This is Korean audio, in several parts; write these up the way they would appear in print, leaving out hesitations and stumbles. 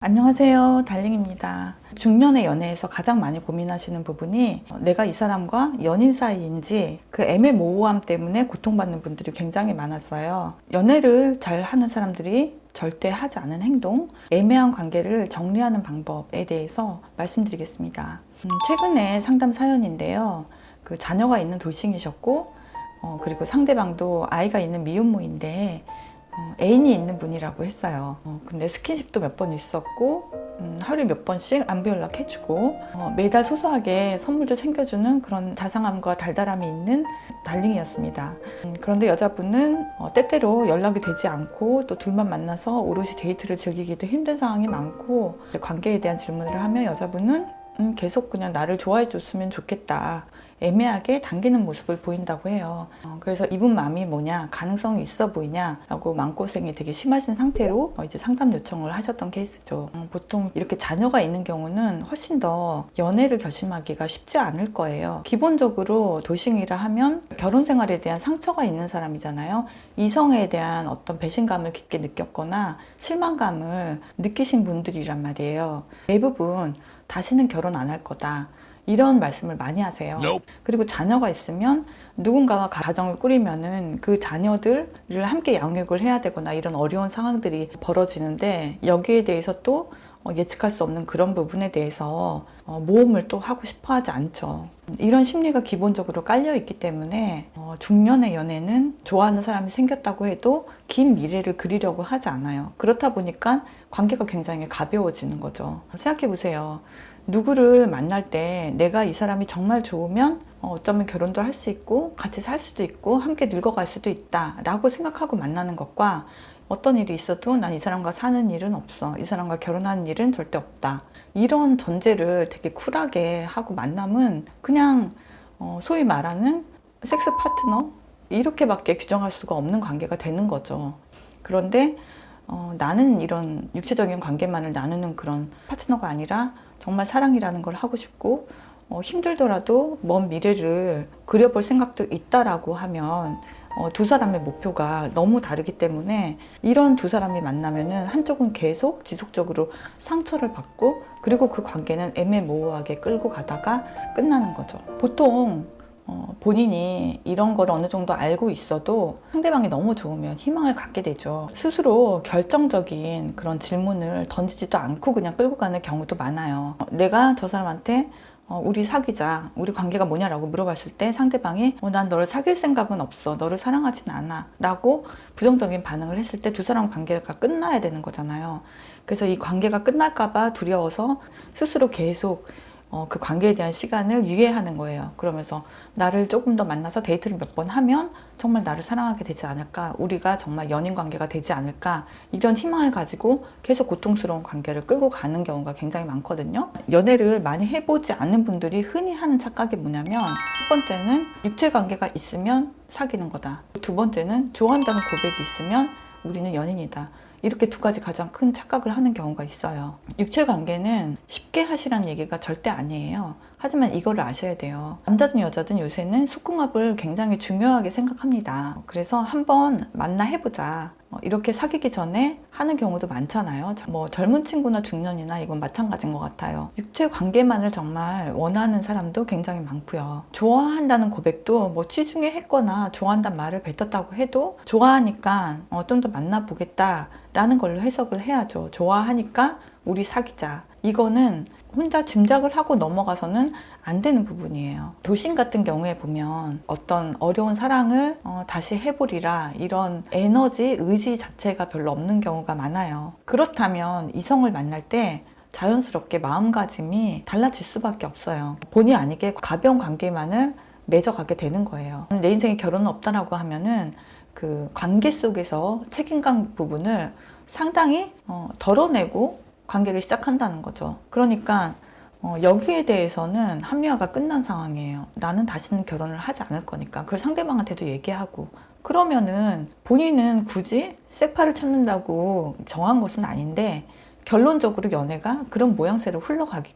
안녕하세요, 달링입니다. 중년의 연애에서 가장 많이 고민하시는 부분이 내가 이 사람과 연인 사이인지 그 애매모호함 때문에 고통받는 분들이 굉장히 많았어요. 연애를 잘 하는 사람들이 절대 하지 않은 행동, 애매한 관계를 정리하는 방법에 대해서 말씀드리겠습니다. 최근에 상담 사연인데요. 그 자녀가 있는 돌싱이셨고 그리고 상대방도 아이가 있는 미혼모인데 애인이 있는 분이라고 했어요. 근데 스킨십도 몇 번 있었고 하루에 몇 번씩 안부 연락해주고 매달 소소하게 선물도 챙겨주는 그런 자상함과 달달함이 있는 달링이었습니다. 그런데 여자분은 때때로 연락이 되지 않고 또 둘만 만나서 오롯이 데이트를 즐기기도 힘든 상황이 많고, 관계에 대한 질문을 하면 여자분은 계속 그냥 나를 좋아해 줬으면 좋겠다, 애매하게 당기는 모습을 보인다고 해요. 그래서 이분 마음이 뭐냐, 가능성이 있어 보이냐 라고 마음고생이 되게 심하신 상태로 이제 상담 요청을 하셨던 케이스죠. 보통 이렇게 자녀가 있는 경우는 훨씬 더 연애를 결심하기가 쉽지 않을 거예요. 기본적으로 돌싱이라 하면 결혼 생활에 대한 상처가 있는 사람이잖아요. 이성에 대한 어떤 배신감을 깊게 느꼈거나 실망감을 느끼신 분들이란 말이에요. 대부분 다시는 결혼 안 할 거다, 이런 말씀을 많이 하세요. 그리고 자녀가 있으면 누군가와 가정을 꾸리면은 그 자녀들을 함께 양육을 해야 되거나 이런 어려운 상황들이 벌어지는데, 여기에 대해서 또 예측할 수 없는 그런 부분에 대해서 모험을 또 하고 싶어 하지 않죠. 이런 심리가 기본적으로 깔려 있기 때문에 중년의 연애는 좋아하는 사람이 생겼다고 해도 긴 미래를 그리려고 하지 않아요. 그렇다 보니까 관계가 굉장히 가벼워지는 거죠. 생각해 보세요. 누구를 만날 때 내가 이 사람이 정말 좋으면 어쩌면 결혼도 할 수 있고 같이 살 수도 있고 함께 늙어갈 수도 있다 라고 생각하고 만나는 것과, 어떤 일이 있어도 난 이 사람과 사는 일은 없어, 이 사람과 결혼하는 일은 절대 없다, 이런 전제를 되게 쿨하게 하고 만남은 그냥 소위 말하는 섹스 파트너, 이렇게밖에 규정할 수가 없는 관계가 되는 거죠. 그런데 나는 이런 육체적인 관계만을 나누는 그런 파트너가 아니라 정말 사랑이라는 걸 하고 싶고 힘들더라도 먼 미래를 그려볼 생각도 있다라고 하면 두 사람의 목표가 너무 다르기 때문에 이런 두 사람이 만나면은 한쪽은 계속 지속적으로 상처를 받고, 그리고 그 관계는 애매모호하게 끌고 가다가 끝나는 거죠. 보통 본인이 이런 걸 어느 정도 알고 있어도 상대방이 너무 좋으면 희망을 갖게 되죠. 스스로 결정적인 그런 질문을 던지지도 않고 그냥 끌고 가는 경우도 많아요. 내가 저 사람한테 우리 사귀자, 우리 관계가 뭐냐라고 물어봤을 때 상대방이 난 너를 사귈 생각은 없어, 너를 사랑하진 않아 라고 부정적인 반응을 했을 때 두 사람 관계가 끝나야 되는 거잖아요. 그래서 이 관계가 끝날까 봐 두려워서 스스로 계속 그 관계에 대한 시간을 유예하는 거예요. 그러면서 나를 조금 더 만나서 데이트를 몇 번 하면 정말 나를 사랑하게 되지 않을까, 우리가 정말 연인 관계가 되지 않을까, 이런 희망을 가지고 계속 고통스러운 관계를 끌고 가는 경우가 굉장히 많거든요. 연애를 많이 해보지 않는 분들이 흔히 하는 착각이 뭐냐면, 첫 번째는 육체 관계가 있으면 사귀는 거다, 두 번째는 좋아한다는 고백이 있으면 우리는 연인이다, 이렇게 두 가지 가장 큰 착각을 하는 경우가 있어요. 육체 관계는 쉽게 하시라는 얘기가 절대 아니에요. 하지만 이거를 아셔야 돼요. 남자든 여자든 요새는 속궁합을 굉장히 중요하게 생각합니다. 그래서 한번 만나 해보자, 이렇게 사귀기 전에 하는 경우도 많잖아요. 젊은 친구나 중년이나 이건 마찬가지인 것 같아요. 육체 관계만을 정말 원하는 사람도 굉장히 많고요. 좋아한다는 고백도 취중에 했거나 좋아한다는 말을 뱉었다고 해도 좋아하니까 좀 더 만나보겠다 라는 걸로 해석을 해야죠. 좋아하니까 우리 사귀자, 이거는 혼자 짐작을 하고 넘어가서는 안 되는 부분이에요. 돌싱 같은 경우에 보면 어떤 어려운 사랑을 다시 해보리라, 이런 에너지, 의지 자체가 별로 없는 경우가 많아요. 그렇다면 이성을 만날 때 자연스럽게 마음가짐이 달라질 수밖에 없어요. 본의 아니게 가벼운 관계만을 맺어가게 되는 거예요. 내 인생에 결혼은 없다라고 하면은 그 관계 속에서 책임감 부분을 상당히 덜어내고 관계를 시작한다는 거죠. 그러니까 여기에 대해서는 합리화가 끝난 상황이에요. 나는 다시는 결혼을 하지 않을 거니까. 그걸 상대방한테도 얘기하고, 그러면은 본인은 굳이 섹파를 찾는다고 정한 것은 아닌데 결론적으로 연애가 그런 모양새로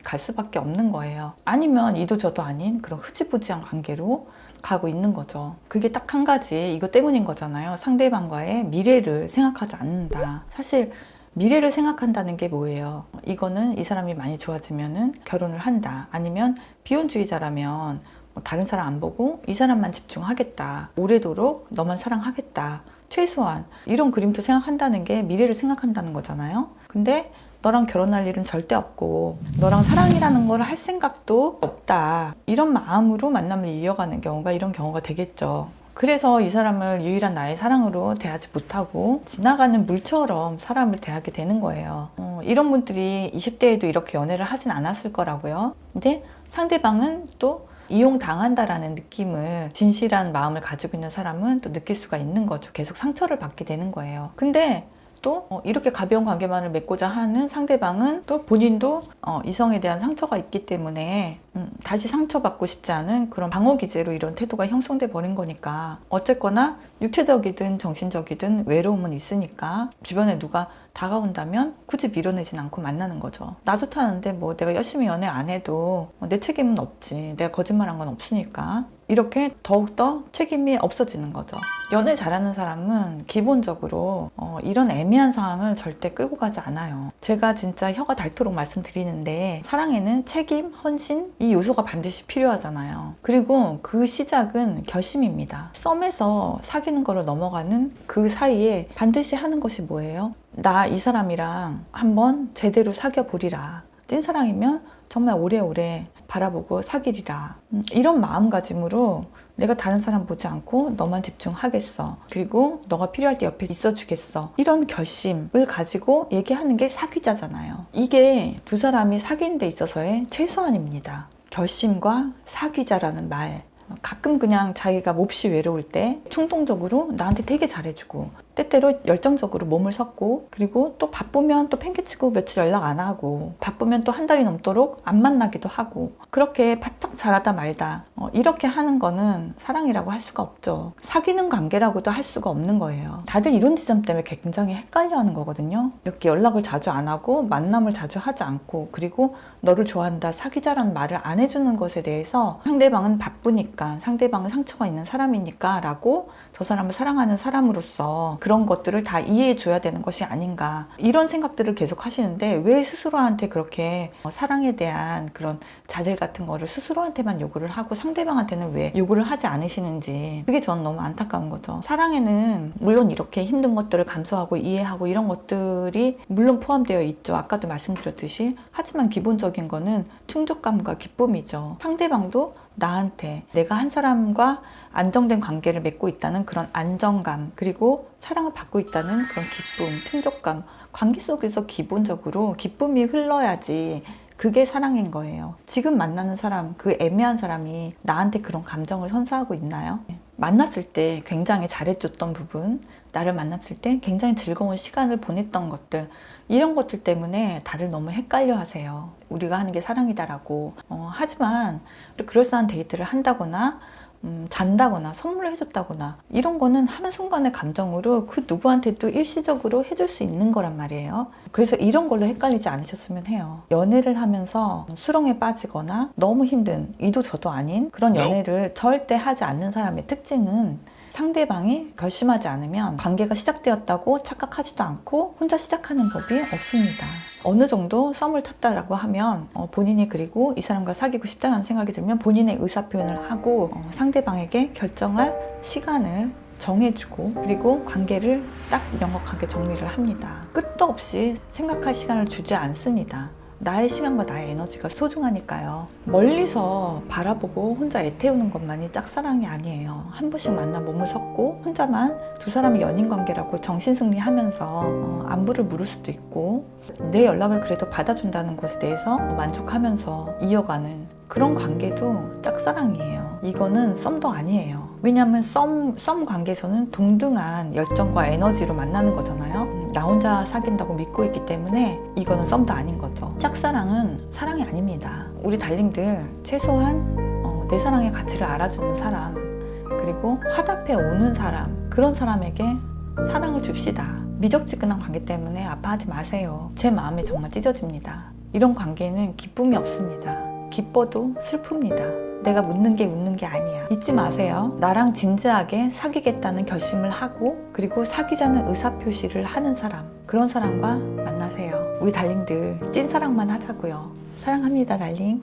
갈 수밖에 없는 거예요. 아니면 이도 저도 아닌 그런 흐지부지한 관계로 가고 있는 거죠. 그게 딱 한 가지, 이거 때문인 거잖아요. 상대방과의 미래를 생각하지 않는다. 사실 미래를 생각한다는 게 뭐예요? 이거는 이 사람이 많이 좋아지면은 결혼을 한다. 아니면 비혼주의자라면 다른 사람 안 보고 이 사람만 집중하겠다. 오래도록 너만 사랑하겠다. 최소한 이런 그림도 생각한다는 게 미래를 생각한다는 거잖아요. 근데 너랑 결혼할 일은 절대 없고 너랑 사랑이라는 걸 할 생각도 없다. 이런 마음으로 만남을 이어가는 경우가 이런 경우가 되겠죠. 그래서 이 사람을 유일한 나의 사랑으로 대하지 못하고 지나가는 물처럼 사람을 대하게 되는 거예요. 이런 분들이 20대에도 이렇게 연애를 하진 않았을 거라고요. 근데 상대방은 또 이용당한다라는 느낌을 진실한 마음을 가지고 있는 사람은 또 느낄 수가 있는 거죠. 계속 상처를 받게 되는 거예요. 근데 또 이렇게 가벼운 관계만을 맺고자 하는 상대방은 또 본인도 이성에 대한 상처가 있기 때문에 다시 상처받고 싶지 않은 그런 방어 기제로 이런 태도가 형성돼 버린 거니까 어쨌거나 육체적이든 정신적이든 외로움은 있으니까 주변에 누가 다가온다면 굳이 밀어내진 않고 만나는 거죠. 나 좋다는데 뭐 내가 열심히 연애 안 해도 내 책임은 없지. 내가 거짓말한 건 없으니까. 이렇게 더욱더 책임이 없어지는 거죠. 연애 잘하는 사람은 기본적으로 이런 애매한 상황을 절대 끌고 가지 않아요. 제가 진짜 혀가 닳도록 말씀드리는데 사랑에는 책임, 헌신 이 요소가 반드시 필요하잖아요. 그리고 그 시작은 결심입니다. 썸에서 사귀는 거로 넘어가는 그 사이에 반드시 하는 것이 뭐예요? 나 이 사람이랑 한번 제대로 사귀어 보리라. 찐사랑이면 정말 오래오래 바라보고 사귀리라. 이런 마음가짐으로 내가 다른 사람 보지 않고 너만 집중하겠어. 그리고 너가 필요할 때 옆에 있어주겠어. 이런 결심을 가지고 얘기하는 게 사귀자잖아요. 이게 두 사람이 사귀는 데 있어서의 최소한입니다. 결심과 사귀자라는 말. 가끔 그냥 자기가 몹시 외로울 때 충동적으로 나한테 되게 잘해주고 때때로 열정적으로 몸을 섞고 그리고 또 바쁘면 또 팽개치고 며칠 연락 안 하고 바쁘면 또 한 달이 넘도록 안 만나기도 하고 그렇게 바짝 잘하다 말다 이렇게 하는 거는 사랑이라고 할 수가 없죠. 사귀는 관계라고도 할 수가 없는 거예요. 다들 이런 지점 때문에 굉장히 헷갈려 하는 거거든요. 이렇게 연락을 자주 안 하고 만남을 자주 하지 않고 그리고 너를 좋아한다 사귀자라는 말을 안 해주는 것에 대해서 상대방은 바쁘니까 상대방은 상처가 있는 사람이니까 라고 저 사람을 사랑하는 사람으로서 그런 것들을 다 이해해 줘야 되는 것이 아닌가 이런 생각들을 계속 하시는데 왜 스스로한테 그렇게 사랑에 대한 그런 자질 같은 거를 스스로한테만 요구를 하고 상대방한테는 왜 요구를 하지 않으시는지 그게 저는 너무 안타까운 거죠. 사랑에는 물론 이렇게 힘든 것들을 감수하고 이해하고 이런 것들이 물론 포함되어 있죠. 아까도 말씀드렸듯이 하지만 기본적인 거는 충족감과 기쁨이죠. 상대방도 나한테 내가 한 사람과 안정된 관계를 맺고 있다는 그런 안정감 그리고 사랑을 받고 있다는 그런 기쁨, 충족감 관계 속에서 기본적으로 기쁨이 흘러야지 그게 사랑인 거예요. 지금 만나는 사람, 그 애매한 사람이 나한테 그런 감정을 선사하고 있나요? 만났을 때 굉장히 잘해줬던 부분, 나를 만났을 때 굉장히 즐거운 시간을 보냈던 것들 이런 것들 때문에 다들 너무 헷갈려 하세요. 우리가 하는 게 사랑이다라고. 하지만 그럴싸한 데이트를 한다거나 잔다거나 선물을 해줬다거나 이런 거는 한순간의 감정으로 그 누구한테도 일시적으로 해줄 수 있는 거란 말이에요. 그래서 이런 걸로 헷갈리지 않으셨으면 해요. 연애를 하면서 수렁에 빠지거나 너무 힘든 이도 저도 아닌 그런 연애를 절대 하지 않는 사람의 특징은 상대방이 결심하지 않으면 관계가 시작되었다고 착각하지도 않고 혼자 시작하는 법이 없습니다. 어느 정도 썸을 탔다라고 하면 본인이 그리고 이 사람과 사귀고 싶다는 생각이 들면 본인의 의사표현을 하고 상대방에게 결정할 시간을 정해주고 그리고 관계를 딱 명확하게 정리를 합니다. 끝도 없이 생각할 시간을 주지 않습니다. 나의 시간과 나의 에너지가 소중하니까요. 멀리서 바라보고 혼자 애태우는 것만이 짝사랑이 아니에요. 한 번씩 만나 몸을 섞고 혼자만 두 사람이 연인관계라고 정신승리하면서 안부를 물을 수도 있고 내 연락을 그래도 받아준다는 것에 대해서 만족하면서 이어가는 그런 관계도 짝사랑이에요. 이거는 썸도 아니에요. 왜냐하면 썸 관계에서는 동등한 열정과 에너지로 만나는 거잖아요. 나 혼자 사귄다고 믿고 있기 때문에 이거는 썸도 아닌 거죠. 짝사랑은 사랑이 아닙니다. 우리 달님들 최소한 내 사랑의 가치를 알아주는 사람 그리고 화답해 오는 사람 그런 사람에게 사랑을 줍시다. 미적지근한 관계 때문에 아파하지 마세요. 제 마음이 정말 찢어집니다. 이런 관계는 기쁨이 없습니다. 기뻐도 슬픕니다. 내가 묻는 게 웃는 게 아니야. 잊지 마세요. 나랑 진지하게 사귀겠다는 결심을 하고 그리고 사귀자는 의사표시를 하는 사람, 그런 사람과 만나세요. 우리 달링들 찐사랑만 하자고요. 사랑합니다, 달링.